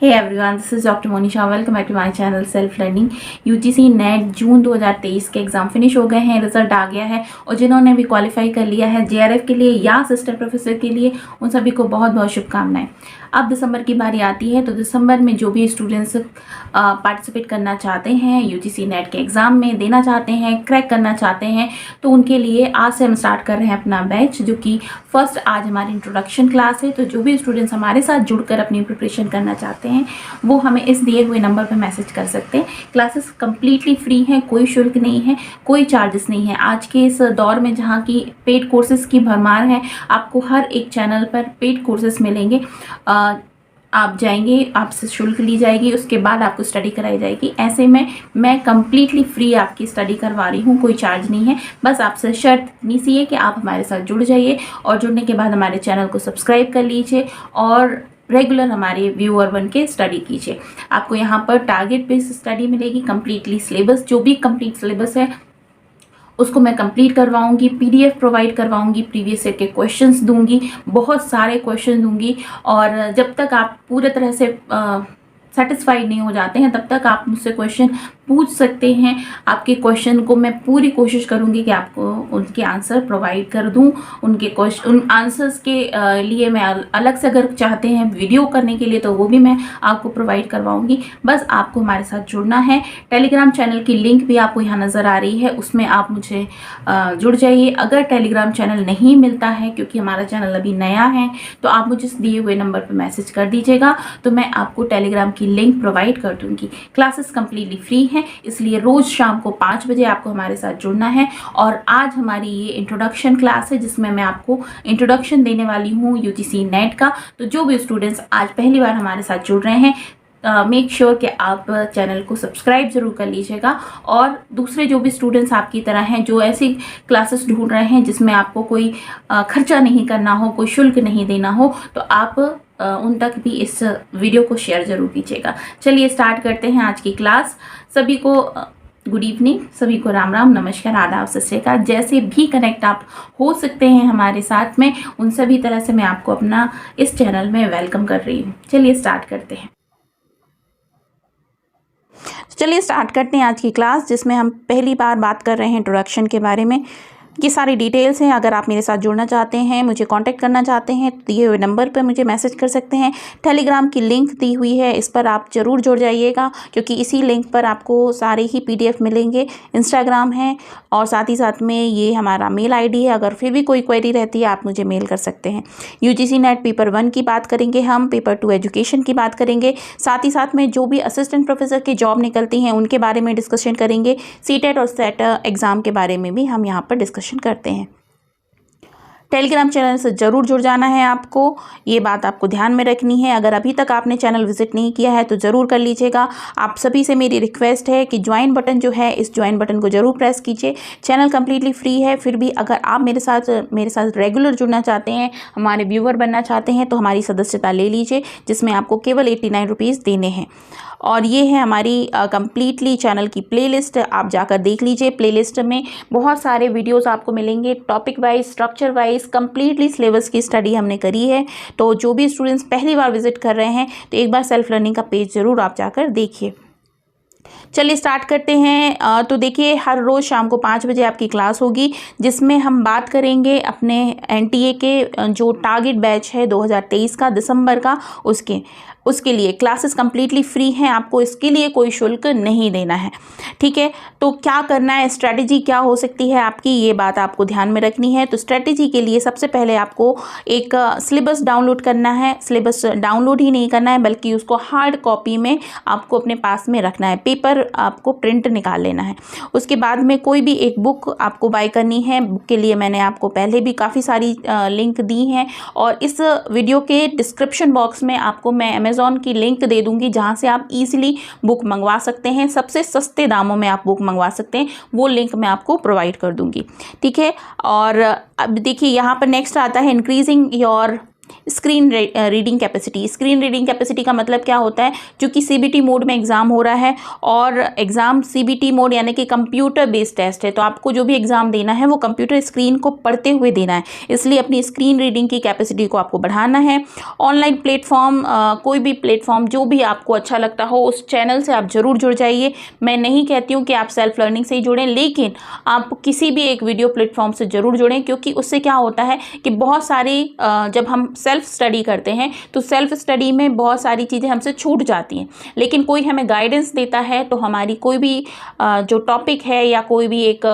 Hey everyone, this is Dr. Monisha. Welcome back to my channel Self Learning. UGC NET June 2023 के exam finish हो गए हैं, result आ गया है और जिन्होंने भी क्वालिफाई कर लिया है JRF के लिए या असिस्टेंट प्रोफेसर के लिए उन सभी को बहुत बहुत शुभकामनाएं। अब दिसंबर की बारी आती है तो दिसंबर में जो भी स्टूडेंट्स पार्टिसिपेट करना चाहते हैं UGC नेट के एग्ज़ाम में देना चाहते हैं, क्रैक करना चाहते हैं, तो उनके लिए आज से हम स्टार्ट कर रहे हैं अपना बैच, जो कि फर्स्ट आज हमारी इंट्रोडक्शन क्लास है। तो जो भी स्टूडेंट्स हमारे साथ जुड़कर अपनी प्रिपरेशन करना चाहते हैं वो हमें इस दिए हुए नंबर पर मैसेज कर सकते हैं। क्लासेस कम्प्लीटली फ्री हैं, कोई शुल्क नहीं है, कोई चार्जेस नहीं है। आज के इस दौर में जहाँ की पेड कोर्सेज़ की भरमार है, आपको हर एक चैनल पर पेड कोर्सेज़ मिलेंगे। आप जाएंगे, आपसे शुल्क ली जाएगी, उसके बाद आपको स्टडी कराई जाएगी। ऐसे में मैं कम्प्लीटली फ्री आपकी स्टडी करवा रही हूँ, कोई चार्ज नहीं है। बस आपसे शर्त इतनी सी है कि आप हमारे साथ जुड़ जाइए और जुड़ने के बाद हमारे चैनल को सब्सक्राइब कर लीजिए और रेगुलर हमारे व्यूअर बन के स्टडी कीजिए। आपको यहाँ पर टारगेट बेस्ड स्टडी मिलेगी, कम्प्लीटली सिलेबस, जो भी कंप्लीट सिलेबस है उसको मैं कंप्लीट करवाऊंगी, PDF प्रोवाइड करवाऊंगी, प्रीवियस ईयर के क्वेश्चंस दूंगी, बहुत सारे क्वेश्चन दूंगी। और जब तक आप पूरी तरह से सेटिस्फाइड नहीं हो जाते हैं तब तक आप मुझसे क्वेश्चन पूछ सकते हैं। आपके क्वेश्चन को मैं पूरी कोशिश करूंगी कि आपको उनके आंसर प्रोवाइड कर दूं। उन आंसर्स के लिए मैं अलग से अगर चाहते हैं वीडियो करने के लिए तो वो भी मैं आपको प्रोवाइड करवाऊंगी। बस आपको हमारे साथ जुड़ना है। टेलीग्राम चैनल की लिंक भी आपको यहाँ नज़र आ रही है, उसमें आप मुझे जुड़ जाइए। अगर टेलीग्राम चैनल नहीं मिलता है क्योंकि हमारा चैनल अभी नया है तो आप मुझे दिए हुए नंबर पर मैसेज कर दीजिएगा, तो मैं आपको टेलीग्राम की लिंक प्रोवाइड कर दूंगी। क्लासेस कम्प्लीटली फ्री हैं, इसलिए रोज़ शाम को 5 बजे आपको हमारे साथ जुड़ना है। और आज हमारी ये इंट्रोडक्शन क्लास है जिसमें मैं आपको इंट्रोडक्शन देने वाली हूँ UGC नेट का। तो जो भी स्टूडेंट्स आज पहली बार हमारे साथ जुड़ रहे हैं, मेक श्योर कि आप चैनल को सब्सक्राइब ज़रूर कर लीजिएगा। और दूसरे जो भी स्टूडेंट्स आपकी तरह हैं जो ऐसी क्लासेस ढूंढ रहे हैं जिसमें आपको कोई खर्चा नहीं करना हो, कोई शुल्क नहीं देना हो, तो आप उन तक भी इस वीडियो को शेयर ज़रूर कीजिएगा। चलिए स्टार्ट करते हैं आज की क्लास। सभी को गुड इवनिंग, सभी को राम राम, नमस्कार, आदाब, सत श्री अकाल। जैसे भी कनेक्ट आप हो सकते हैं हमारे साथ में, उन सभी तरह से मैं आपको अपना इस चैनल में वेलकम कर रही हूँ। चलिए स्टार्ट करते हैं। चलिए स्टार्ट करते हैं आज की क्लास, जिसमें हम पहली बार बात कर रहे हैं इंट्रोडक्शन के बारे में। ये सारी डिटेल्स हैं। अगर आप मेरे साथ जुड़ना चाहते हैं, मुझे कांटेक्ट करना चाहते हैं, तो दिए हुए नंबर पर मुझे मैसेज कर सकते हैं। टेलीग्राम की लिंक दी हुई है, इस पर आप ज़रूर जुड़ जाइएगा क्योंकि इसी लिंक पर आपको सारे ही PDF मिलेंगे। इंस्टाग्राम है और साथ ही साथ में ये हमारा मेल ID है। अगर फिर भी कोई क्वेरी रहती है आप मुझे मेल कर सकते हैं। UGC नेट पेपर 1 की बात करेंगे हम, पेपर 2 एजुकेशन की बात करेंगे, साथ ही साथ में जो भी असिस्टेंट प्रोफेसर की जॉब निकलती हैं उनके बारे में डिस्कशन करेंगे। CTET और SET एग्ज़ाम के बारे में भी हम यहाँ पर डिस्कशन करते हैं। टेलीग्राम चैनल से ज़रूर जुड़ जाना है आपको, ये बात आपको ध्यान में रखनी है। अगर अभी तक आपने चैनल विजिट नहीं किया है तो ज़रूर कर लीजिएगा। आप सभी से मेरी रिक्वेस्ट है कि ज्वाइन बटन जो है, इस ज्वाइन बटन को ज़रूर प्रेस कीजिए। चैनल कम्प्लीटली फ्री है, फिर भी अगर आप मेरे साथ रेगुलर जुड़ना चाहते हैं, हमारे व्यूवर बनना चाहते हैं, तो हमारी सदस्यता ले लीजिए, जिसमें आपको केवल 89 रुपीज़ देने हैं। और ये है हमारी कम्प्लीटली चैनल की प्लेलिस्ट, आप जाकर देख लीजिए। प्लेलिस्ट में बहुत सारे वीडियोस आपको मिलेंगे, topic wise, structure wise, completely syllabus की स्टडी हमने करी है। तो जो भी स्टूडेंट्स पहली बार विजिट कर रहे हैं तो एक बार सेल्फ लर्निंग का पेज ज़रूर आप जाकर देखिए। चलिए स्टार्ट करते हैं। तो देखिए, हर रोज़ शाम को 5 बजे आपकी क्लास होगी, जिसमें हम बात करेंगे अपने NTA के जो टारगेट बैच है 2023 का, दिसंबर का, उसके लिए क्लासेस कम्प्लीटली फ्री हैं। आपको इसके लिए कोई शुल्क नहीं देना है, ठीक है। तो क्या करना है, स्ट्रैटेजी क्या हो सकती है आपकी, ये बात आपको ध्यान में रखनी है। तो स्ट्रैटेजी के लिए सबसे पहले आपको एक सिलेबस डाउनलोड करना है। सिलेबस डाउनलोड ही नहीं करना है बल्कि उसको हार्ड कॉपी में आपको अपने पास में रखना है। पेपर आपको प्रिंट निकाल लेना है। उसके बाद में कोई भी एक बुक आपको बाय करनी है। बुक के लिए मैंने आपको पहले भी काफ़ी सारी लिंक दी हैं और इस वीडियो के डिस्क्रिप्शन बॉक्स में आपको मैं अमेज़ॉन की लिंक दे दूंगी जहां से आप इजीली बुक मंगवा सकते हैं। सबसे सस्ते दामों में आप बुक मंगवा सकते हैं, वो लिंक मैं आपको प्रोवाइड कर दूंगी, ठीक है। और अब देखिए, यहाँ पर नेक्स्ट आता है increasing your screen reading capacity. Screen reading capacity का मतलब क्या होता है, क्योंकि सीबीटी मोड में एग्ज़ाम हो रहा है और एग्ज़ाम सीबीटी मोड यानी कि कंप्यूटर बेस्ड टेस्ट है, तो आपको जो भी एग्ज़ाम देना है वो कंप्यूटर स्क्रीन को पढ़ते हुए देना है, इसलिए अपनी स्क्रीन रीडिंग की कैपेसिटी को आपको बढ़ाना है। ऑनलाइन प्लेटफॉर्म, कोई भी प्लेटफॉर्म जो भी आपको अच्छा लगता हो उस चैनल से आप ज़रूर जुड़ जाइए। मैं नहीं कहती हूँ कि आप सेल्फ लर्निंग से ही जुड़ें, लेकिन आप किसी भी एक वीडियो प्लेटफॉर्म से ज़रूर जुड़ें, क्योंकि उससे क्या होता है कि बहुत सारी जब हम सेल्फ स्टडी करते हैं तो सेल्फ स्टडी में बहुत सारी चीज़ें हमसे छूट जाती हैं, लेकिन कोई हमें गाइडेंस देता है तो हमारी कोई भी जो टॉपिक है या कोई भी एक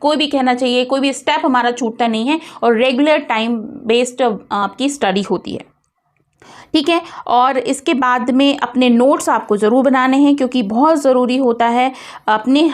कोई भी कहना चाहिए कोई भी स्टेप हमारा छूटता नहीं है और रेगुलर टाइम बेस्ड आपकी स्टडी होती है। ठीक है, और इसके बाद में अपने नोट्स आपको ज़रूर बनाने हैं, क्योंकि बहुत ज़रूरी होता है अपनी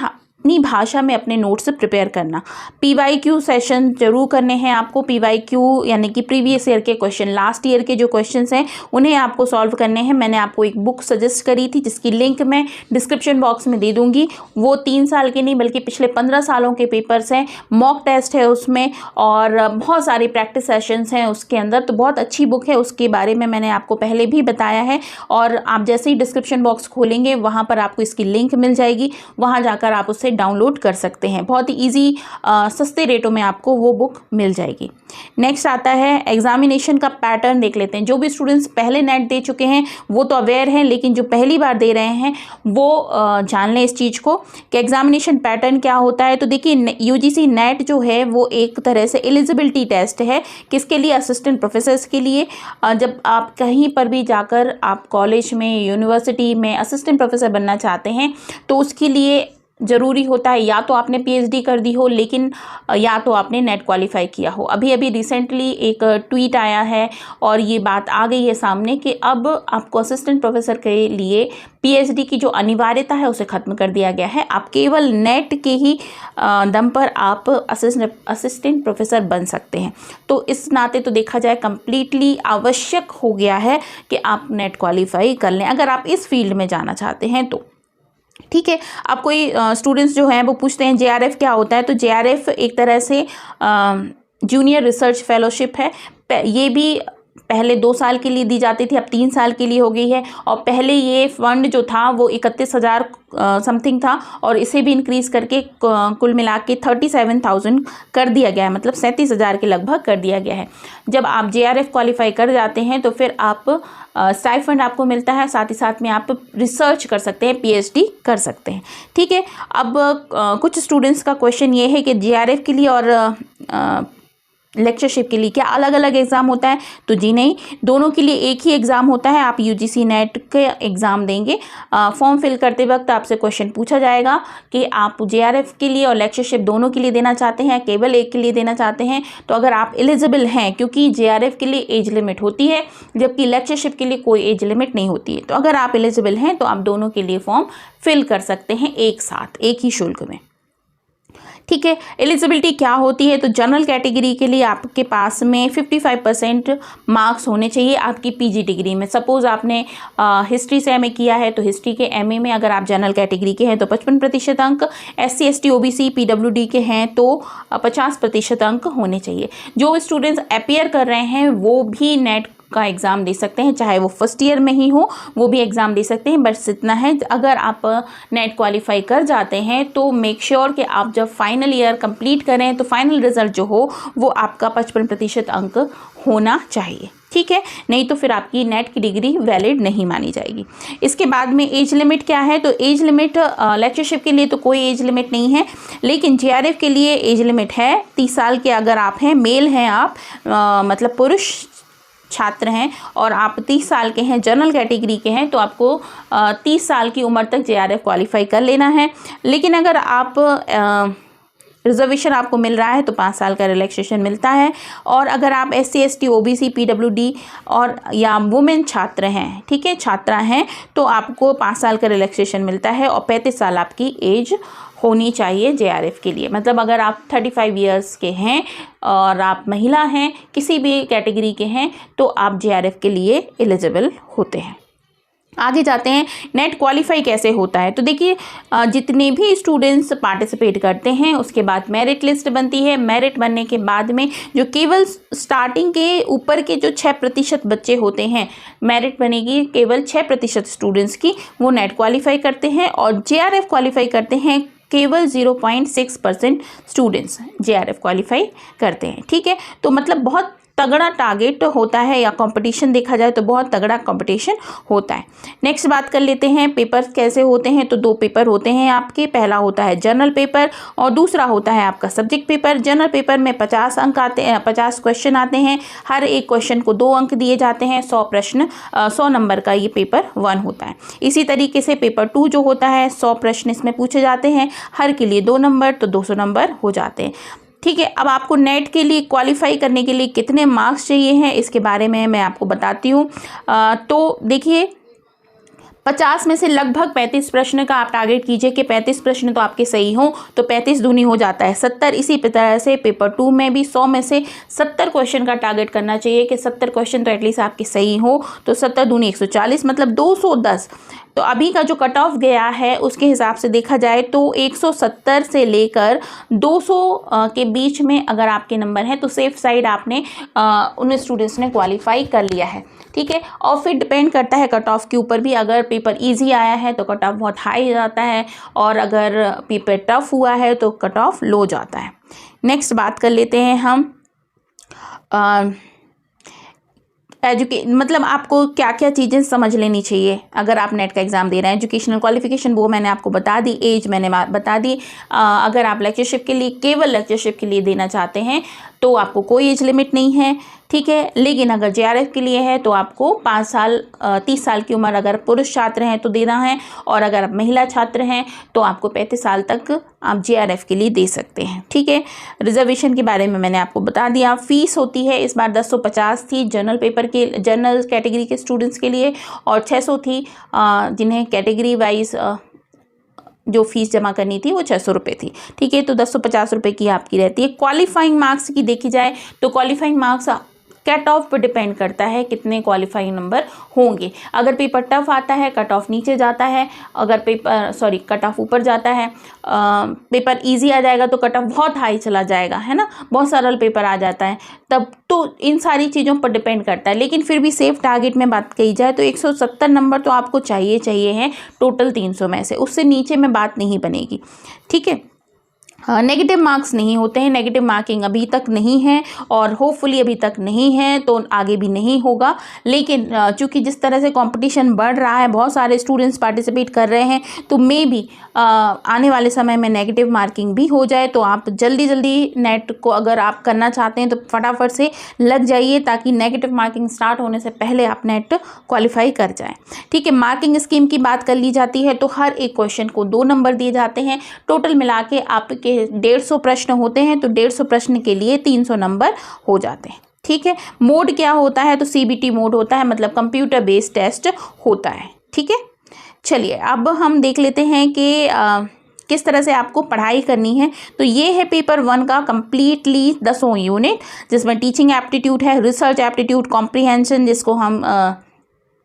भाषा में अपने नोट्स प्रिपेयर करना। पीवाईक्यू सेशन जरूर करने हैं आपको। पीवाईक्यू यानी कि प्रीवियस ईयर के क्वेश्चन, लास्ट ईयर के जो क्वेश्चंस हैं उन्हें आपको सॉल्व करने हैं। मैंने आपको एक बुक सजेस्ट करी थी जिसकी लिंक मैं डिस्क्रिप्शन बॉक्स में दे दूंगी। वो 3 साल के नहीं बल्कि पिछले 15 सालों के पेपर्स हैं, मॉक टेस्ट है उसमें और बहुत सारे प्रैक्टिस सेशंस हैं उसके अंदर, तो बहुत अच्छी बुक है। उसके बारे में मैंने आपको पहले भी बताया है और आप जैसे ही डिस्क्रिप्शन बॉक्स खोलेंगे वहाँ पर आपको इसकी लिंक मिल जाएगी, वहाँ जाकर आप उससे डाउनलोड कर सकते हैं। बहुत ही ईजी सस्ते रेटों में आपको वो बुक मिल जाएगी। नेक्स्ट आता है एग्जामिनेशन का पैटर्न देख लेते हैं। जो भी स्टूडेंट्स पहले नेट दे चुके हैं वो तो अवेयर हैं, लेकिन जो पहली बार दे रहे हैं वो जान लें इस चीज़ को कि एग्जामिनेशन पैटर्न क्या होता है। तो देखिए यूजीसी नेट जो है वो एक तरह से एलिजिबिलिटी टेस्ट है, किसके लिए, असिस्टेंट प्रोफेसर्स के लिए। जब आप कहीं पर भी जाकर आप कॉलेज में, यूनिवर्सिटी में असिस्टेंट प्रोफेसर बनना चाहते हैं तो उसके लिए ज़रूरी होता है या तो आपने पीएचडी कर दी हो, लेकिन या तो आपने नेट क्वालिफाई किया हो। अभी अभी रिसेंटली एक ट्वीट आया है और ये बात आ गई है सामने कि अब आपको असिस्टेंट प्रोफेसर के लिए पीएचडी की जो अनिवार्यता है उसे ख़त्म कर दिया गया है। आप केवल नेट के ही दम पर आप असिस्टेंट प्रोफेसर बन सकते हैं। तो इस नाते तो देखा जाए कंप्लीटली आवश्यक हो गया है कि आप नेट क्वालिफाई कर लें अगर आप इस फील्ड में जाना चाहते हैं तो। ठीक है, अब कोई स्टूडेंट्स जो हैं वो पूछते हैं जेआरएफ क्या होता है। तो जेआरएफ एक तरह से जूनियर रिसर्च फेलोशिप है। ये भी पहले 2 साल के लिए दी जाती थी, अब 3 साल के लिए हो गई है। और पहले ये फंड जो था वो 31,000 समथिंग था और इसे भी इंक्रीज़ करके कुल मिला के 37,000 कर दिया गया है, मतलब 37,000 के लगभग कर दिया गया है। जब आप जेआरएफ क्वालिफाई कर जाते हैं तो फिर आप स्टाइपेंड आपको मिलता है, साथ ही साथ में आप रिसर्च कर सकते हैं, पीएचडी कर सकते हैं। ठीक है, अब कुछ स्टूडेंट्स का क्वेश्चन ये है कि जेआरएफ के लिए और लेक्चरशिप के लिए क्या अलग अलग एग्ज़ाम होता है। तो जी नहीं, दोनों के लिए एक ही एग्ज़ाम होता है। आप यूजीसी नेट के एग्ज़ाम देंगे, फॉर्म फिल करते वक्त आपसे क्वेश्चन पूछा जाएगा कि आप जेआरएफ के लिए और लेक्चरशिप दोनों के लिए देना चाहते हैं, केवल एक के लिए देना चाहते हैं। तो अगर आप एलिजिबल हैं, क्योंकि जेआरएफ के लिए एज लिमिट होती है जबकि लेक्चरशिप के लिए कोई एज लिमिट नहीं होती है, तो अगर आप एलिजिबल हैं तो आप दोनों के लिए फॉर्म फिल कर सकते हैं एक साथ, एक ही शुल्क में। ठीक है, एलिजिबिलिटी क्या होती है। तो जनरल कैटेगरी के लिए आपके पास में 55% मार्क्स होने चाहिए आपकी पीजी डिग्री में। सपोज़ आपने हिस्ट्री से एमए किया है तो हिस्ट्री के एमए में अगर आप जनरल कैटेगरी के हैं तो 55% अंक, एससी एसटी ओबीसी पीडब्ल्यूडी के हैं तो 50% अंक होने चाहिए। जो स्टूडेंट्स अपीयर कर रहे हैं वो भी नेट का एग्ज़ाम दे सकते हैं, चाहे वो फर्स्ट ईयर में ही हो वो भी एग्ज़ाम दे सकते हैं। बस इतना है, अगर आप नेट क्वालिफाई कर जाते हैं तो मेक श्योर कि आप जब फाइनल ईयर कंप्लीट करें तो फाइनल रिजल्ट जो हो वो आपका 55% अंक होना चाहिए। ठीक है, नहीं तो फिर आपकी नेट की डिग्री वैलिड नहीं मानी जाएगी। इसके बाद में एज लिमिट क्या है। तो एज लिमिट लेक्चरशिप के लिए तो कोई एज लिमिट नहीं है, लेकिन जेआरएफ के लिए एज लिमिट है 30 साल के। अगर आप हैं, मेल हैं आप, मतलब पुरुष छात्र हैं और आप 30 साल के हैं, जनरल कैटेगरी के हैं, तो आपको 30 साल की उम्र तक जेआरएफ क्वालिफाई कर लेना है। लेकिन अगर आप रिजर्वेशन आपको मिल रहा है तो 5 साल का रिलैक्सेशन मिलता है। और अगर आप एससी एसटी ओबीसी पीडब्ल्यूडी और या वुमेन छात्र हैं, ठीक है, छात्रा हैं, तो आपको 5 साल का रिलैक्सेशन मिलता है और 35 साल आपकी एज होनी चाहिए जेआरएफ के लिए। मतलब अगर आप 35 इयर्स के हैं और आप महिला हैं, किसी भी कैटेगरी के हैं, तो आप जेआरएफ के लिए एलिजिबल होते हैं। आगे जाते हैं, नेट क्वालिफाई कैसे होता है। तो देखिए जितने भी स्टूडेंट्स पार्टिसिपेट करते हैं उसके बाद मेरिट लिस्ट बनती है। मेरिट बनने के बाद में जो केवल स्टार्टिंग के ऊपर के जो 6% बच्चे होते हैं, मेरिट बनेगी केवल 6% स्टूडेंट्स की, वो नेट क्वालिफाई करते हैं। और JRF क्वालिफाई करते हैं केवल 0.6% स्टूडेंट्स JRF क्वालिफाई करते हैं। ठीक है, तो मतलब बहुत तगड़ा टारगेट होता है, या कंपटीशन देखा जाए तो बहुत तगड़ा कंपटीशन होता है। नेक्स्ट बात कर लेते हैं पेपर्स कैसे होते हैं। तो 2 पेपर होते हैं आपके, पहला होता है जनरल पेपर और दूसरा होता है आपका सब्जेक्ट पेपर। जनरल पेपर में 50 अंक आते हैं, 50 क्वेश्चन आते हैं, हर एक क्वेश्चन को 2 अंक दिए जाते हैं। 100 नंबर का ये पेपर 1 होता है। इसी तरीके से पेपर 2 जो होता है 100 प्रश्न इसमें पूछे जाते हैं, हर के लिए 2 नंबर, तो 200 नंबर हो जाते हैं। ठीक है, अब आपको नेट के लिए क्वालिफाई करने के लिए कितने मार्क्स चाहिए हैं इसके बारे में मैं आपको बताती हूँ। तो देखिए 50 में से लगभग 35 प्रश्न का आप टारगेट कीजिए कि 35 प्रश्न तो आपके सही हों, तो 35 दूनी हो जाता है 70। इसी तरह से पेपर 2 में भी 100 में से 70 क्वेश्चन का टारगेट करना चाहिए कि 70 क्वेश्चन तो एटलीस्ट आपके सही हो, तो 70 दूनी 140 मतलब 210। तो अभी का जो कट ऑफ गया है उसके हिसाब से देखा जाए तो 170 से लेकर 200 के बीच में अगर आपके नंबर हैं तो सेफ साइड आपने उन स्टूडेंट्स ने क्वालिफाई कर लिया है। ठीक है, और फिर डिपेंड करता है कट ऑफ के ऊपर भी। अगर पेपर इजी आया है तो कट ऑफ बहुत हाई जाता है, और अगर पेपर टफ हुआ है तो कट ऑफ लो जाता है। नेक्स्ट बात कर लेते हैं हम मतलब आपको क्या क्या चीज़ें समझ लेनी चाहिए अगर आप नेट का एग्ज़ाम दे रहे हैं। एजुकेशनल क्वालिफिकेशन वो मैंने आपको बता दी, एज मैंने बता दी। अगर आप लेक्चरशिप के लिए, केवल लेक्चरशिप के लिए देना चाहते हैं तो आपको कोई एज लिमिट नहीं है। ठीक है, लेकिन अगर JRF के लिए है तो आपको 5 साल 30 साल की उम्र अगर पुरुष छात्र हैं तो देना है, और अगर आप महिला छात्र हैं तो आपको 35 साल तक आप JRF के लिए दे सकते हैं। ठीक है, रिजर्वेशन के बारे में मैंने आपको बता दिया। फीस होती है इस बार 1050 थी जनरल पेपर के, जनरल कैटेगरी के स्टूडेंट्स के लिए, और 600 थी जिन्हें कैटेगरी वाइज जो फीस जमा करनी थी वो 600 रुपये थी। ठीक है, तो 1050 रुपये की आपकी रहती है। क्वालिफाइंग मार्क्स की देखी जाए तो क्वालिफाइंग मार्क्स कट ऑफ पर डिपेंड करता है कितने क्वालिफाइंग नंबर होंगे। अगर पेपर टफ आता है कट ऑफ नीचे जाता है, अगर कट ऑफ ऊपर जाता है। पेपर इजी आ जाएगा तो कट ऑफ बहुत हाई चला जाएगा, है ना, बहुत सरल पेपर आ जाता है तब। तो इन सारी चीज़ों पर डिपेंड करता है, लेकिन फिर भी सेफ टारगेट में बात कही जाए तो 170 नंबर तो आपको चाहिए हैं टोटल 300 में से, उससे नीचे में बात नहीं बनेगी। ठीक है, नेगेटिव मार्क्स नहीं होते हैं, नेगेटिव मार्किंग अभी तक नहीं है और होपफुली अभी तक नहीं है, तो आगे भी नहीं होगा। लेकिन चूंकि जिस तरह से कंपटीशन बढ़ रहा है, बहुत सारे स्टूडेंट्स पार्टिसिपेट कर रहे हैं, तो मे बी आने वाले समय में नेगेटिव मार्किंग भी हो जाए। तो आप जल्दी नेट को अगर आप करना चाहते हैं तो फटाफट से लग जाइए, ताकि नेगेटिव मार्किंग स्टार्ट होने से पहले आप नेट क्वालिफाई कर जाएँ। ठीक है, मार्किंग स्कीम की बात कर ली जाती है तो हर एक क्वेश्चन को 2 नंबर दिए जाते हैं। टोटल मिला के आपके 150 प्रश्न होते हैं, तो 150 प्रश्न के लिए 300 नंबर हो जाते हैं। ठीक है, मोड क्या होता है तो CBT मोड होता है, मतलब कंप्यूटर बेस्ड टेस्ट होता है। ठीक है, चलिए अब हम देख लेते हैं कि किस तरह से आपको पढ़ाई करनी है। तो ये है पेपर 1 का कंप्लीटली 10 यूनिट, जिसमें टीचिंग एप्टीट्यूड है, रिसर्च एप्टीट्यूड, कॉम्प्रिहेंशन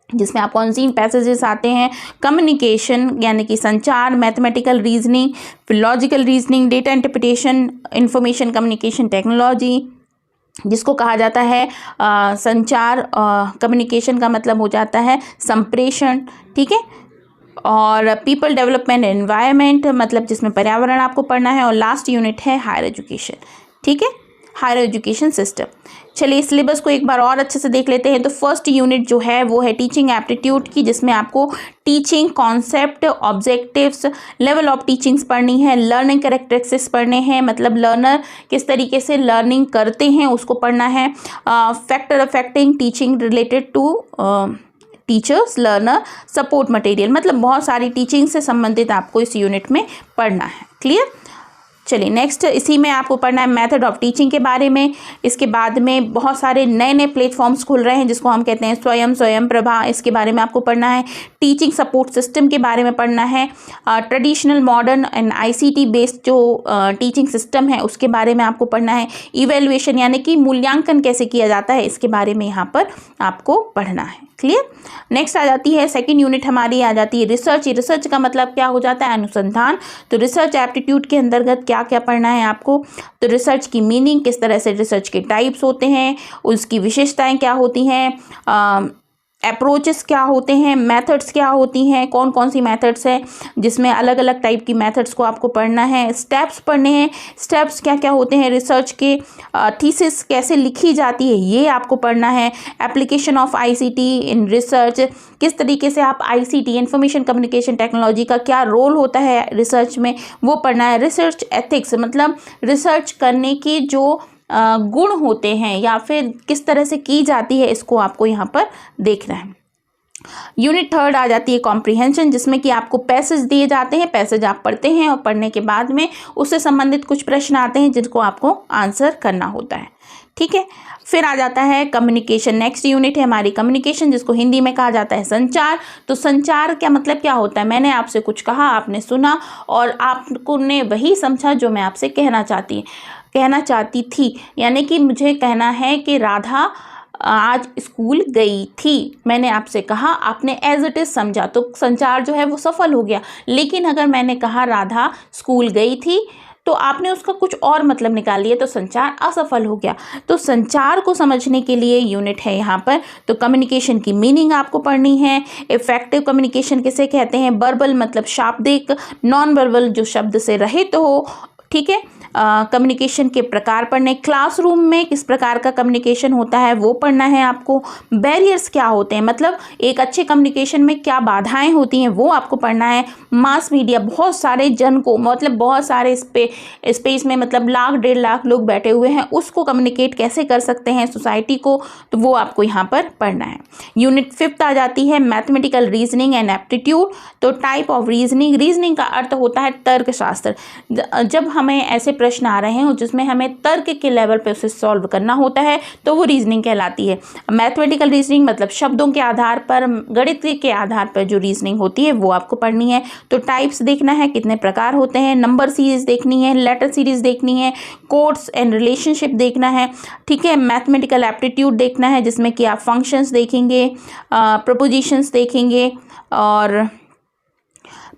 जिसमें आपको अनसीन पैसेजेस आते हैं, कम्युनिकेशन यानी कि संचार, mathematical reasoning, philological reasoning, data interpretation, information communication technology, जिसको कहा जाता है संचार। कम्युनिकेशन का मतलब हो जाता है संप्रेषण। ठीक है, और पीपल डेवलपमेंट एनवायरनमेंट, मतलब जिसमें पर्यावरण आपको पढ़ना है, और लास्ट यूनिट है हायर एजुकेशन। ठीक है, हायर एजुकेशन सिस्टम। चलिए सिलेबस को एक बार और अच्छे से देख लेते हैं। तो फर्स्ट यूनिट जो है वो है टीचिंग एप्टीट्यूड की, जिसमें आपको teaching concept, objectives, level of teachings पढ़नी है, लर्निंग कैरेक्टरिस्टिक्स पढ़ने हैं, मतलब लर्नर किस तरीके से लर्निंग करते हैं उसको पढ़ना है, factor affecting teaching related to teachers, learner, support material, मतलब बहुत सारी टीचिंग से संबंधित आपको इस यूनिट में पढ़ना है। क्लियर। चलिए नेक्स्ट इसी में आपको पढ़ना है मेथड ऑफ टीचिंग के बारे में। इसके बाद में बहुत सारे नए प्लेटफॉर्म्स खुल रहे हैं जिसको हम कहते हैं स्वयं प्रभा, इसके बारे में आपको पढ़ना है। टीचिंग सपोर्ट सिस्टम के बारे में पढ़ना है। Traditional, modern and ICT based जो टीचिंग सिस्टम है उसके बारे में आपको पढ़ना है। इवेल्युएशन यानी कि मूल्यांकन कैसे किया जाता है, इसके बारे में यहाँ पर आपको पढ़ना है। क्लियर। नेक्स्ट आ जाती है सेकंड यूनिट हमारी आ जाती है रिसर्च। रिसर्च का मतलब क्या हो जाता है, अनुसंधान। तो रिसर्च एप्टीट्यूड के अंतर्गत क्या क्या पढ़ना है आपको, तो रिसर्च की मीनिंग, किस तरह से रिसर्च के टाइप्स होते हैं, उसकी विशेषताएं क्या होती हैं, अप्रोचेस क्या होते हैं, मेथड्स क्या होती हैं, कौन कौन सी मेथड्स है जिसमें अलग अलग टाइप की मेथड्स को आपको पढ़ना है, स्टेप्स पढ़ने हैं, स्टेप्स क्या क्या होते हैं रिसर्च के, थीसिस कैसे लिखी जाती है ये आपको पढ़ना है, application of ICT in research, किस तरीके से आप आईसीटी इंफॉर्मेशन कम्युनिकेशन टेक्नोलॉजी का क्या रोल होता है रिसर्च में वो पढ़ना है, रिसर्च एथिक्स मतलब रिसर्च करने की जो गुण होते हैं या फिर किस तरह से की जाती है इसको आपको यहाँ पर देखना है। यूनिट थर्ड आ जाती है कॉम्प्रिहेंशन, जिसमें कि आपको पैसेज दिए जाते हैं, पैसेज आप पढ़ते हैं और पढ़ने के बाद में उससे संबंधित कुछ प्रश्न आते हैं जिनको आपको आंसर करना होता है, ठीक है। फिर आ जाता है कम्युनिकेशन। नेक्स्ट यूनिट है हमारी कम्युनिकेशन, जिसको हिंदी में कहा जाता है संचार। तो संचार का मतलब क्या होता है, मैंने आपसे कुछ कहा, आपने सुना और आपको ने वही समझा जो मैं आपसे कहना चाहती थी, यानी कि मुझे कहना है कि राधा आज स्कूल गई थी, मैंने आपसे कहा, आपने एज इट इज़ समझा, तो संचार जो है वो सफल हो गया। लेकिन अगर मैंने कहा राधा स्कूल गई थी तो आपने उसका कुछ और मतलब निकाल लिया, तो संचार असफल हो गया। तो संचार को समझने के लिए यूनिट है यहाँ पर, तो कम्युनिकेशन की मीनिंग आपको पढ़नी है। इफेक्टिव कम्युनिकेशन किसे कहते हैं, वर्बल मतलब शाब्दिक, नॉन वर्बल जो शब्द से रहित हो, ठीक है। कम्युनिकेशन के प्रकार पढ़ने, क्लासरूम में किस प्रकार का कम्युनिकेशन होता है वो पढ़ना है आपको। बैरियर्स क्या होते हैं, मतलब एक अच्छे कम्युनिकेशन में क्या बाधाएं होती हैं वो आपको पढ़ना है। मास मीडिया, बहुत सारे जन को मतलब बहुत सारे स्पेस में मतलब लाख 1.5 लाख लोग बैठे हुए हैं, उसको कम्युनिकेट कैसे कर सकते हैं सोसाइटी को, तो वो आपको यहाँ पर पढ़ना है। यूनिट 5 आ जाती है मैथमेटिकल रीजनिंग एंड एप्टीट्यूड। तो टाइप ऑफ रीजनिंग, रीजनिंग का अर्थ होता है तर्कशास्त्र। जब हमें ऐसे प्रश्न आ रहे हैं जिसमें हमें तर्क के लेवल पे उसे सॉल्व करना होता है तो वो रीजनिंग कहलाती है। मैथमेटिकल रीजनिंग मतलब शब्दों के आधार पर, गणित के आधार पर जो रीजनिंग होती है वो आपको पढ़नी है। तो टाइप्स देखना है, कितने प्रकार होते हैं, नंबर सीरीज देखनी है, लेटर सीरीज देखनी है, कोड्स एंड रिलेशनशिप देखना है, ठीक है। मैथमेटिकल एप्टीट्यूड देखना है जिसमें कि आप फंक्शंस देखेंगे, प्रपोजिशंस देखेंगे और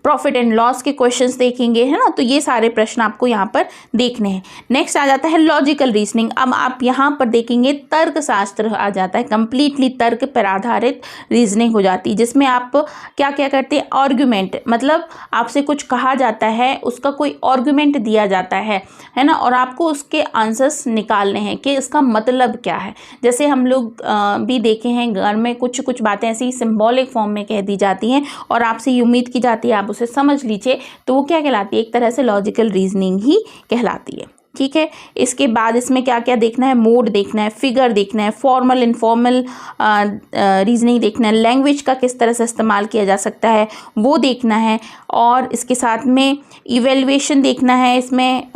प्रॉफिट एंड लॉस के क्वेश्चंस देखेंगे, है ना। तो ये सारे प्रश्न आपको यहाँ पर देखने हैं। नेक्स्ट आ जाता है लॉजिकल रीजनिंग। अब आप यहाँ पर देखेंगे तर्कशास्त्र आ जाता है, कंप्लीटली तर्क पर आधारित रीजनिंग हो जाती है, जिसमें आप क्या क्या करते हैं, आर्ग्यूमेंट, मतलब आपसे कुछ कहा जाता है, उसका कोई आर्ग्यूमेंट दिया जाता है ना, और आपको उसके आंसर्स निकालने हैं कि इसका मतलब क्या है। जैसे हम लोग भी देखे हैं घर में कुछ कुछ बातें ऐसी सिंबॉलिक फॉर्म में कह दी जाती हैं और आपसे ये उम्मीद की जाती है आप उसे समझ लीजिए, तो वो क्या कहलाती है, एक तरह से लॉजिकल रीजनिंग ही कहलाती है, ठीक है। इसके बाद इसमें क्या क्या देखना है, मोड देखना है, फिगर देखना है, फॉर्मल इनफॉर्मल रीजनिंग देखना है, लैंग्वेज का किस तरह से इस्तेमाल किया जा सकता है वो देखना है, और इसके साथ में इवेल्युएशन देखना है, इसमें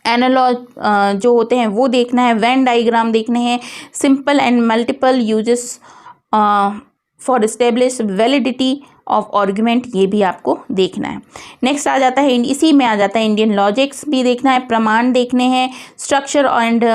एनालॉग जो होते हैं वो देखना है, वेन डायग्राम देखने हैं, simple and multiple uses for establish validity of argument, ये भी आपको देखना है। नेक्स्ट आ जाता है, इसी में आ जाता है इंडियन लॉजिक्स भी देखना है, प्रमाण देखने हैं, स्ट्रक्चर एंड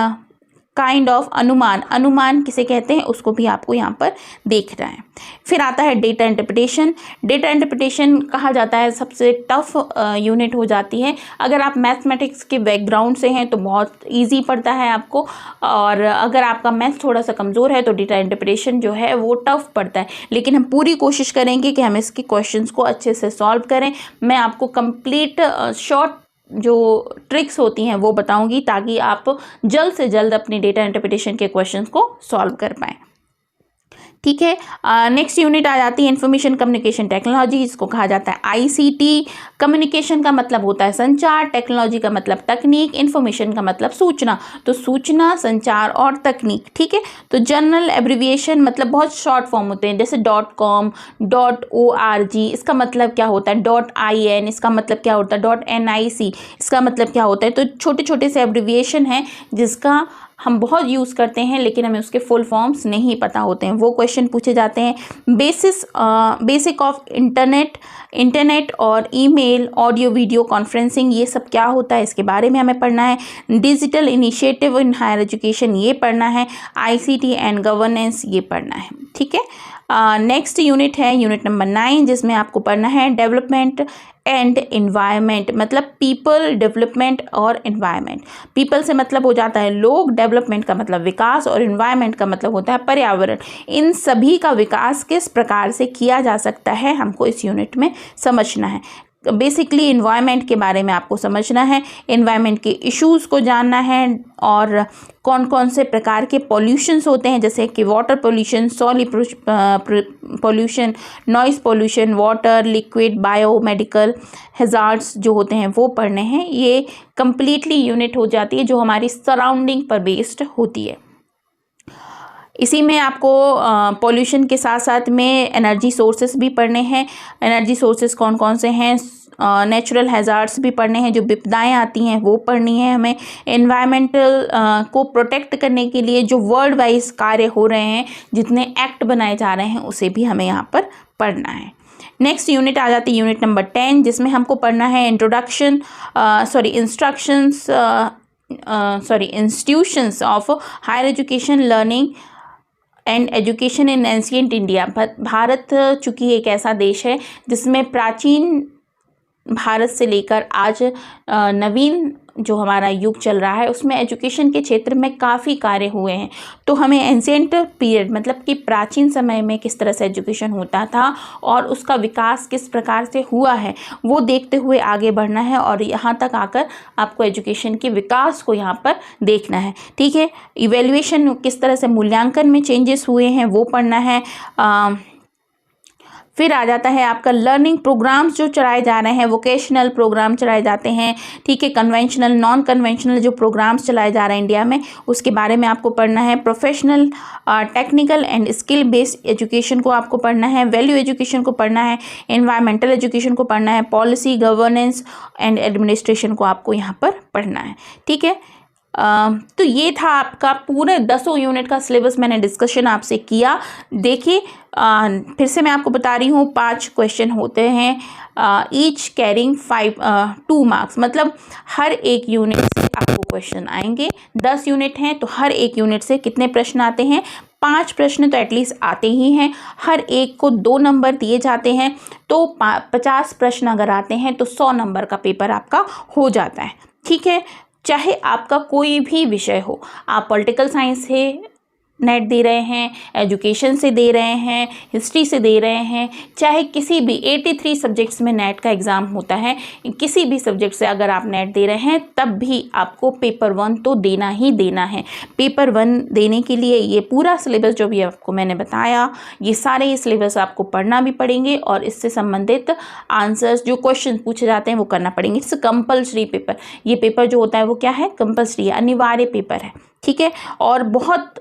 काइंड ऑफ अनुमान, अनुमान किसे कहते हैं उसको भी आपको यहाँ पर देखना है। फिर आता है डेटा इंटरप्रिटेशन। डेटा इंटरप्रिटेशन कहा जाता है सबसे टफ यूनिट हो जाती है। अगर आप मैथमेटिक्स के बैकग्राउंड से हैं तो बहुत इजी पड़ता है आपको, और अगर आपका मैथ थोड़ा सा कमज़ोर है तो डेटा इंटरप्रिटेशन जो है वो टफ पड़ता है। लेकिन हम पूरी कोशिश करेंगे कि हम इसके क्वेश्चंस को अच्छे से सॉल्व करें। मैं आपको कंप्लीट शॉर्ट जो ट्रिक्स होती हैं वो बताऊंगी ताकि आप जल्द से जल्द अपनी डेटा इंटरप्रिटेशन के क्वेश्चंस को सॉल्व कर पाएँ, ठीक है। नेक्स्ट यूनिट आ जाती है इंफॉर्मेशन कम्युनिकेशन टेक्नोलॉजी, जिसको कहा जाता है आईसीटी। कम्युनिकेशन का मतलब होता है संचार, टेक्नोलॉजी का मतलब तकनीक, इन्फॉर्मेशन का मतलब सूचना। तो सूचना, संचार और तकनीक, ठीक है। तो जनरल एब्रिविएशन मतलब बहुत शॉर्ट फॉर्म होते हैं, जैसे .com, .org, इसका मतलब क्या होता है, .in, इसका मतलब क्या होता है, .nic, इसका मतलब क्या होता है। तो छोटे छोटे से एब्रिविएशन हैं जिसका हम बहुत यूज़ करते हैं लेकिन हमें उसके फुल फॉर्म्स नहीं पता होते हैं। वो क्वेश्चन पूछे जाते हैं। बेसिक ऑफ इंटरनेट और ईमेल, ऑडियो वीडियो कॉन्फ्रेंसिंग, ये सब क्या होता है इसके बारे में हमें पढ़ना है। Digital initiative in higher education, ये पढ़ना है। आईसीटी एंड गवर्नेंस, ये पढ़ना है। ठीक है, नेक्स्ट यूनिट है यूनिट नंबर 9, जिसमें आपको पढ़ना है डेवलपमेंट एंड एनवायरनमेंट, मतलब पीपल, डेवलपमेंट और एनवायरनमेंट। पीपल से मतलब हो जाता है लोग, डेवलपमेंट का मतलब विकास और एनवायरनमेंट का मतलब होता है पर्यावरण। इन सभी का विकास किस प्रकार से किया जा सकता है हमको इस यूनिट में समझना है। बेसिकली इन्वायरमेंट के बारे में आपको समझना है, इन्वायरमेंट के इश्यूज़ को जानना है और कौन कौन से प्रकार के पॉल्यूशंस होते हैं, जैसे कि water pollution, soil pollution, noise pollution, water, liquid, biomedical hazards जो होते हैं वो पढ़ने हैं। ये कम्प्लीटली यूनिट हो जाती है जो हमारी सराउंडिंग पर बेस्ड होती है। इसी में आपको पॉल्यूशन के साथ साथ में एनर्जी सोर्सेस भी पढ़ने हैं। एनर्जी सोर्सेस कौन कौन से हैं, नेचुरल हैज़ार्ड्स भी पढ़ने हैं, जो विपदाएं आती हैं वो पढ़नी है हमें। एनवायरमेंटल को प्रोटेक्ट करने के लिए जो वर्ल्ड वाइज कार्य हो रहे हैं, जितने एक्ट बनाए जा रहे हैं, उसे भी हमें यहाँ पर पढ़ना है। नेक्स्ट यूनिट आ जाती है यूनिट नंबर 10, जिसमें हमको पढ़ना है institutions of higher education, learning and education in ancient India. Bharat चूँकि एक ऐसा देश है जिसमें प्राचीन भारत से लेकर आज नवीन जो हमारा युग चल रहा है, उसमें एजुकेशन के क्षेत्र में काफ़ी कार्य हुए हैं। तो हमें एंशिएंट पीरियड, मतलब कि प्राचीन समय में किस तरह से एजुकेशन होता था और उसका विकास किस प्रकार से हुआ है, वो देखते हुए आगे बढ़ना है और यहाँ तक आकर आपको एजुकेशन के विकास को यहाँ पर देखना है। ठीक है, इवेल्युएशन, किस तरह से मूल्यांकन में चेंजेस हुए हैं, वो पढ़ना है। फिर आ जाता है आपका लर्निंग प्रोग्राम्स जो चलाए जा रहे हैं, वोकेशनल प्रोग्राम चलाए जाते हैं। ठीक है, कन्वेंशनल, नॉन कन्वेंशनल जो प्रोग्राम्स चलाए जा रहे हैं इंडिया में, उसके बारे में आपको पढ़ना है। Professional, technical and skill based education को आपको पढ़ना है। वैल्यू एजुकेशन को पढ़ना है। एनवायरमेंटल एजुकेशन को पढ़ना है। पॉलिसी, गवर्नेंस एंड एडमिनिस्ट्रेशन को आपको यहाँ पर पढ़ना है। ठीक है, तो ये था आपका पूरे 10 यूनिट का सिलेबस, मैंने डिस्कशन आपसे किया। देखिए, फिर से मैं आपको बता रही हूँ, 5 क्वेश्चन होते हैं, ईच कैरिंग 2 मार्क्स, मतलब हर एक यूनिट से आपको क्वेश्चन आएंगे। 10 यूनिट हैं तो हर एक यूनिट से कितने प्रश्न आते हैं, 5 प्रश्न तो एटलीस्ट आते ही हैं। हर एक को 2 नंबर दिए जाते हैं, तो 50 प्रश्न अगर आते हैं तो 100 नंबर का पेपर आपका हो जाता है। ठीक है, चाहे आपका कोई भी विषय हो, आप पॉलिटिकल साइंस से नेट दे रहे हैं, एजुकेशन से दे रहे हैं, हिस्ट्री से दे रहे हैं, चाहे किसी भी 83 सब्जेक्ट्स में नेट का एग्ज़ाम होता है, किसी भी सब्जेक्ट से अगर आप नेट दे रहे हैं, तब भी आपको पेपर 1 तो देना ही देना है। पेपर 1 देने के लिए ये पूरा सिलेबस जो भी आपको मैंने बताया, ये सारे सिलेबस आपको पढ़ना भी पड़ेंगे और इससे संबंधित आंसर्स, जो क्वेश्चन पूछे जाते हैं, वो करना पड़ेंगे। It's compulsory paper. ये पेपर जो होता है वो क्या है, कंपल्सरी है, अनिवार्य पेपर है। ठीक है, और बहुत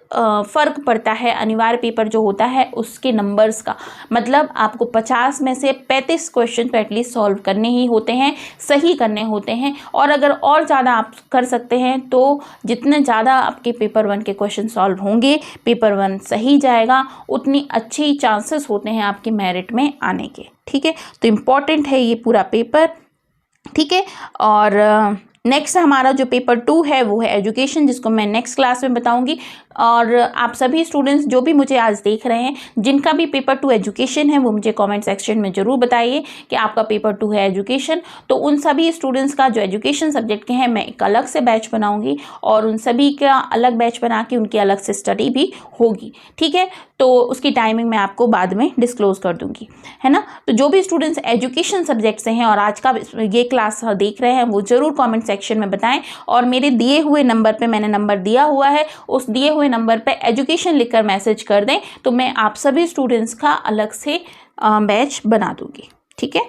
फ़र्क पड़ता है अनिवार्य पेपर जो होता है उसके नंबर्स का, मतलब आपको 50 में से 35 क्वेश्चन तो एटलीस्ट सॉल्व करने ही होते हैं, सही करने होते हैं। और अगर और ज़्यादा आप कर सकते हैं तो जितने ज़्यादा आपके पेपर 1 के क्वेश्चन सॉल्व होंगे, पेपर 1 सही जाएगा, उतनी अच्छी चांसेस होते हैं आपके मेरिट में आने के। ठीक है, तो इम्पॉर्टेंट है ये पूरा पेपर। ठीक है, और नेक्स्ट हमारा जो पेपर 2 है वो है एजुकेशन, जिसको मैं नेक्स्ट क्लास में बताऊंगी। और आप सभी स्टूडेंट्स जो भी मुझे आज देख रहे हैं, जिनका भी पेपर 2 एजुकेशन है, वो मुझे कमेंट सेक्शन में ज़रूर बताइए कि आपका पेपर 2 है एजुकेशन। तो उन सभी स्टूडेंट्स का जो एजुकेशन सब्जेक्ट के हैं, मैं एक अलग से बैच बनाऊंगी और उन सभी का अलग बैच बना के उनकी अलग से स्टडी भी होगी। ठीक है, तो उसकी टाइमिंग मैं आपको बाद में डिस्क्लोज कर दूंगी, है ना। तो जो भी स्टूडेंट्स एजुकेशन सब्जेक्ट से हैं और आज का ये क्लास देख रहे हैं, वो ज़रूर कमेंट सेक्शन में बताएं। और मेरे दिए हुए नंबर पे, मैंने नंबर दिया हुआ है, उस दिए हुए नंबर पे एजुकेशन लिखकर मैसेज कर दें, तो मैं आप सभी स्टूडेंट्स का अलग से बैच बना दूंगी। ठीक है,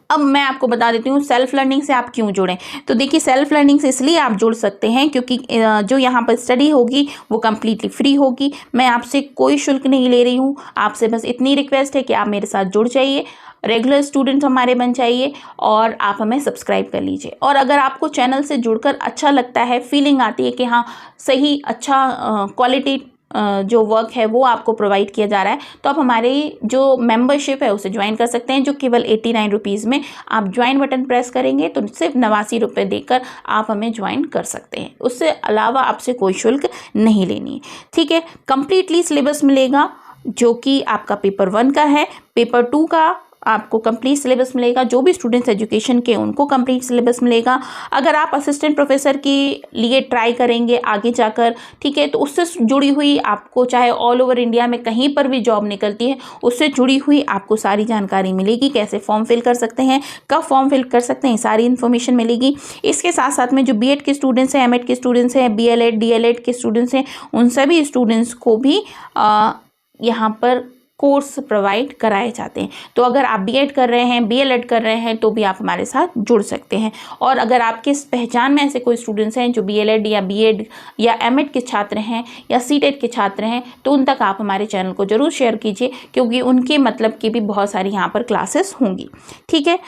अब मैं आपको बता देती हूँ सेल्फ लर्निंग से आप क्यों जुड़ें। तो देखिए, सेल्फ लर्निंग से इसलिए आप जुड़ सकते हैं क्योंकि जो यहाँ पर स्टडी होगी वो कम्प्लीटली फ्री होगी। मैं आपसे कोई शुल्क नहीं ले रही हूँ, आपसे बस इतनी रिक्वेस्ट है कि आप मेरे साथ जुड़ जाइए, रेगुलर स्टूडेंट हमारे बन जाइए और आप हमें सब्सक्राइब कर लीजिए। और अगर आपको चैनल से जुड़कर अच्छा लगता है, फीलिंग आती है कि हाँ सही अच्छा क्वालिटी जो वर्क है वो आपको प्रोवाइड किया जा रहा है, तो आप हमारी जो मेंबरशिप है उसे ज्वाइन कर सकते हैं, जो केवल 89 रुपीज़ में आप ज्वाइन बटन प्रेस करेंगे तो सिर्फ 89 रुपये देकर आप हमें ज्वाइन कर सकते हैं। उससे अलावा आपसे कोई शुल्क नहीं लेनी है, ठीक है। कंप्लीटली सिलेबस मिलेगा जो कि आपका पेपर 1 का है, पेपर 2 का आपको कंप्लीट सिलेबस मिलेगा। जो भी स्टूडेंट्स एजुकेशन के उनको कंप्लीट सिलेबस मिलेगा। अगर आप असिस्टेंट प्रोफेसर के लिए ट्राई करेंगे आगे जाकर, ठीक है, तो उससे जुड़ी हुई आपको चाहे ऑल ओवर इंडिया में कहीं पर भी जॉब निकलती है उससे जुड़ी हुई आपको सारी जानकारी मिलेगी। कैसे फॉर्म फिल कर सकते हैं, कब फॉर्म फिल कर सकते हैं, सारी इन्फॉर्मेशन मिलेगी। इसके साथ साथ में जो बीएड के स्टूडेंट्स हैं, एमएड के स्टूडेंट्स हैं, बीएलएड डीएलएड के स्टूडेंट्स हैं, उन सभी स्टूडेंट्स को भी यहाँ पर कोर्स प्रोवाइड कराए जाते हैं। तो अगर आप बीएड कर रहे हैं, बीएलएड कर रहे हैं तो भी आप हमारे साथ जुड़ सकते हैं। और अगर आपके पहचान में ऐसे कोई स्टूडेंट्स हैं जो बीएलएड या बीएड या एमएड के छात्र हैं या सीटेट के छात्र हैं, तो उन तक आप हमारे चैनल को ज़रूर शेयर कीजिए क्योंकि उनके मतलब की भी बहुत सारी यहाँ पर क्लासेस होंगी, ठीक है।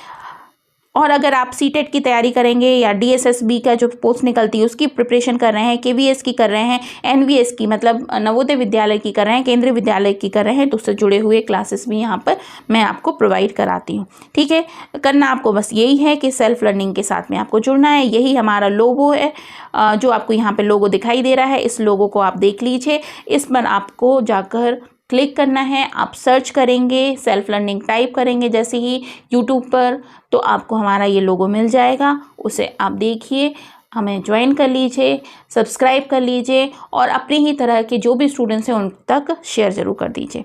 और अगर आप सीटेट की तैयारी करेंगे या डीएसएसबी का जो पोस्ट निकलती है उसकी प्रिपरेशन कर रहे हैं, केवीएस की कर रहे हैं, एनवीएस की मतलब नवोदय विद्यालय की कर रहे हैं, केंद्रीय विद्यालय की कर रहे हैं, तो उससे जुड़े हुए क्लासेस भी यहाँ पर मैं आपको प्रोवाइड कराती हूँ, ठीक है। करना आपको बस यही है कि सेल्फ लर्निंग के साथ में आपको जुड़ना है। यही हमारा लोगो है, जो आपको यहाँ पर लोगो दिखाई दे रहा है, इस लोगो को आप देख लीजिए। इस पर आपको जाकर क्लिक करना है, आप सर्च करेंगे, सेल्फ लर्निंग टाइप करेंगे जैसे ही यूट्यूब पर, तो आपको हमारा ये लोगो मिल जाएगा। उसे आप देखिए, हमें ज्वाइन कर लीजिए, सब्सक्राइब कर लीजिए और अपनी ही तरह के जो भी स्टूडेंट्स हैं उन तक शेयर ज़रूर कर दीजिए,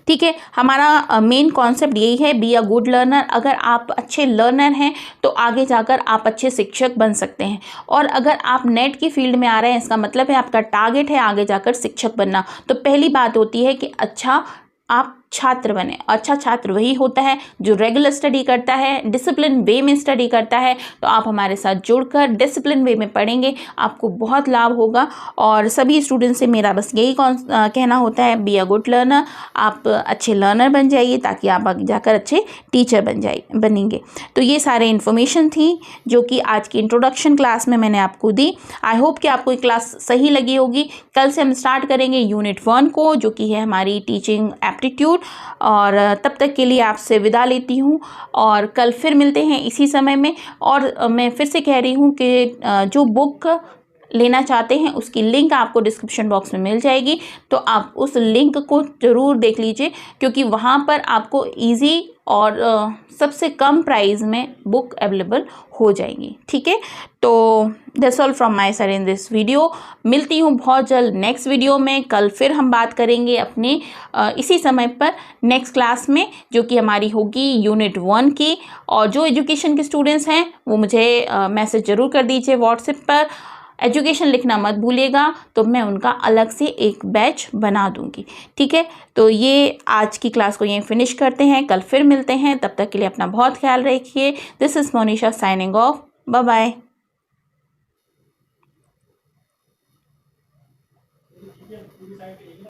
ठीक है। हमारा मेन कॉन्सेप्ट यही है, बी अ गुड लर्नर। अगर आप अच्छे लर्नर हैं तो आगे जाकर आप अच्छे शिक्षक बन सकते हैं। और अगर आप नेट की फील्ड में आ रहे हैं, इसका मतलब है आपका टारगेट है आगे जाकर शिक्षक बनना, तो पहली बात होती है कि अच्छा आप छात्र बने। अच्छा छात्र वही होता है जो रेगुलर स्टडी करता है, डिसिप्लिन वे में स्टडी करता है। तो आप हमारे साथ जुड़कर डिसिप्लिन वे में पढ़ेंगे, आपको बहुत लाभ होगा। और सभी स्टूडेंट से मेरा बस यही कहना होता है, बी अ गुड लर्नर। आप अच्छे लर्नर बन जाइए ताकि आप आगे जाकर अच्छे टीचर बनेंगे। तो ये सारे इन्फॉर्मेशन थी जो कि आज की इंट्रोडक्शन क्लास में मैंने आपको दी। आई होप कि आपको ये क्लास सही लगी होगी। कल से हम स्टार्ट करेंगे यूनिट 1 को, जो कि है हमारी टीचिंग एप्टीट्यूड। और तब तक के लिए आपसे विदा लेती हूँ और कल फिर मिलते हैं इसी समय में। और मैं फिर से कह रही हूँ कि जो बुक लेना चाहते हैं उसकी लिंक आपको डिस्क्रिप्शन बॉक्स में मिल जाएगी, तो आप उस लिंक को ज़रूर देख लीजिए क्योंकि वहाँ पर आपको इजी और सबसे कम प्राइस में बुक अवेलेबल हो जाएंगी, ठीक है। तो that's all from my side in this video. मिलती हूँ बहुत जल्द नेक्स्ट वीडियो में। कल फिर हम बात करेंगे अपने इसी समय पर नेक्स्ट क्लास में, जो कि हमारी होगी यूनिट 1 की। और जो एजुकेशन के स्टूडेंट्स हैं वो मुझे मैसेज ज़रूर कर दीजिए व्हाट्सएप पर, एजुकेशन लिखना मत भूलिएगा, तो मैं उनका अलग से एक बैच बना दूंगी, ठीक है। तो ये आज की क्लास को यहीं फिनिश करते हैं, कल फिर मिलते हैं। तब तक के लिए अपना बहुत ख्याल रखिए। This is Monisha signing off, bye bye.